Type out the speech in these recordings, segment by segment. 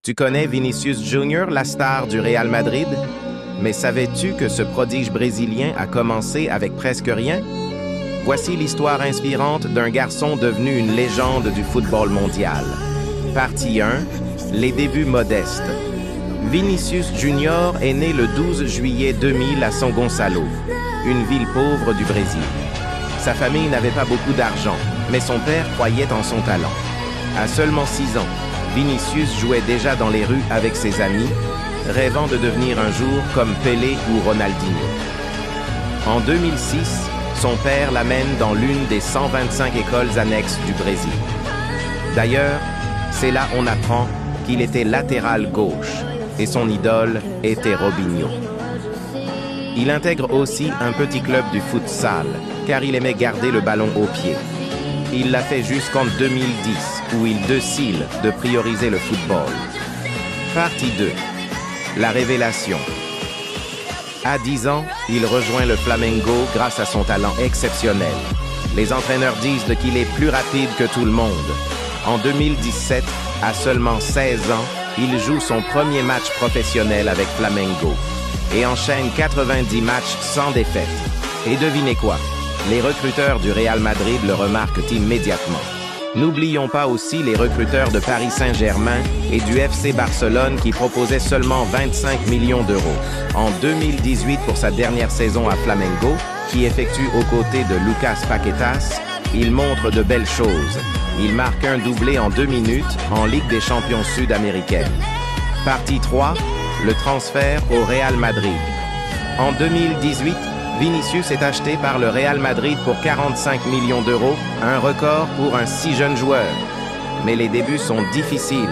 Tu connais Vinicius Junior, la star du Real Madrid? Mais savais-tu que ce prodige brésilien a commencé avec presque rien? Voici l'histoire inspirante d'un garçon devenu une légende du football mondial. Partie 1. Les débuts modestes. Vinicius Junior est né le 12 juillet 2000 à São Gonçalo, une ville pauvre du Brésil. Sa famille n'avait pas beaucoup d'argent, mais son père croyait en son talent. À seulement 6 ans, Vinicius jouait déjà dans les rues avec ses amis, rêvant de devenir un jour comme Pelé ou Ronaldinho. En 2006, son père l'amène dans l'une des 125 écoles annexes du Brésil. D'ailleurs, c'est là on apprend qu'il était latéral gauche et son idole était Robinho. Il intègre aussi un petit club du futsal, car il aimait garder le ballon au pied. Il l'a fait jusqu'en 2010, où il décide de prioriser le football. Partie 2. La révélation. À 10 ans, il rejoint le Flamengo grâce à son talent exceptionnel. Les entraîneurs disent qu'il est plus rapide que tout le monde. En 2017, à seulement 16 ans, il joue son premier match professionnel avec Flamengo et enchaîne 90 matchs sans défaite. Et devinez quoi? Les recruteurs du Real Madrid le remarquent immédiatement. N'oublions pas aussi les recruteurs de Paris Saint-Germain et du FC Barcelone qui proposaient seulement 25 millions d'euros. En 2018, pour sa dernière saison à Flamengo, qui effectue aux côtés de Lucas Paquetas, il montre de belles choses. Il marque un doublé en 2 minutes en Ligue des champions sud-américaine. Partie 3, le transfert au Real Madrid. En 2018, Vinicius est acheté par le Real Madrid pour 45 millions d'euros, un record pour un si jeune joueur. Mais les débuts sont difficiles,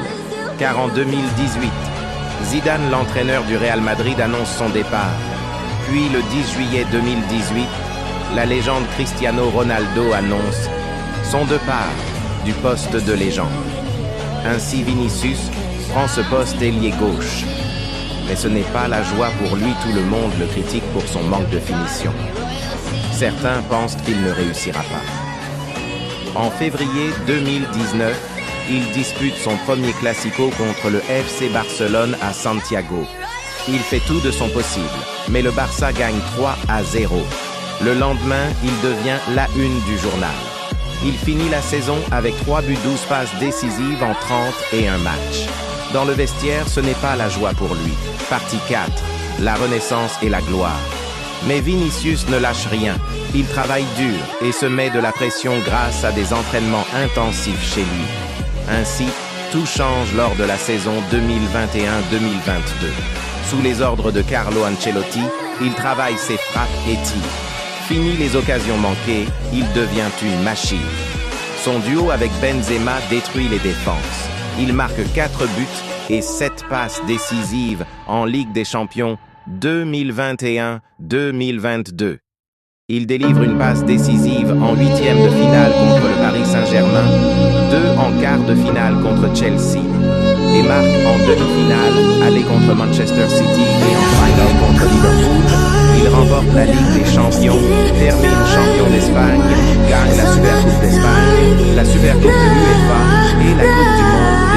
car en 2018, Zidane, l'entraîneur du Real Madrid, annonce son départ. Puis le 10 juillet 2018, la légende Cristiano Ronaldo annonce son départ du poste de légende. Ainsi Vinicius prend ce poste ailier gauche. Mais ce n'est pas la joie pour lui, tout le monde le critique pour son manque de finition. Certains pensent qu'il ne réussira pas. En février 2019, il dispute son premier Classico contre le FC Barcelone à Santiago. Il fait tout de son possible, mais le Barça gagne 3-0. Le lendemain, il devient la une du journal. Il finit la saison avec 3 buts, 12 passes décisives en 31 matchs. Dans le vestiaire, ce n'est pas la joie pour lui. Partie 4. La renaissance et la gloire. Mais Vinicius ne lâche rien. Il travaille dur et se met de la pression grâce à des entraînements intensifs chez lui. Ainsi, tout change lors de la saison 2021-2022. Sous les ordres de Carlo Ancelotti, il travaille ses frappes et tirs. Fini les occasions manquées, il devient une machine. Son duo avec Benzema détruit les défenses. Il marque 4 buts et 7 passes décisives en Ligue des champions 2021-2022. Il délivre une passe décisive en 8e de finale contre le Paris Saint-Germain, 2 en quart de finale contre Chelsea et marque en demi-finale aller contre Manchester City et en finale contre Liverpool. Il remporte la Ligue des champions, termine champion d'Espagne, gagne la Super Coupe d'Espagne, la Super Coupe de l'UEFA et la Coupe du Monde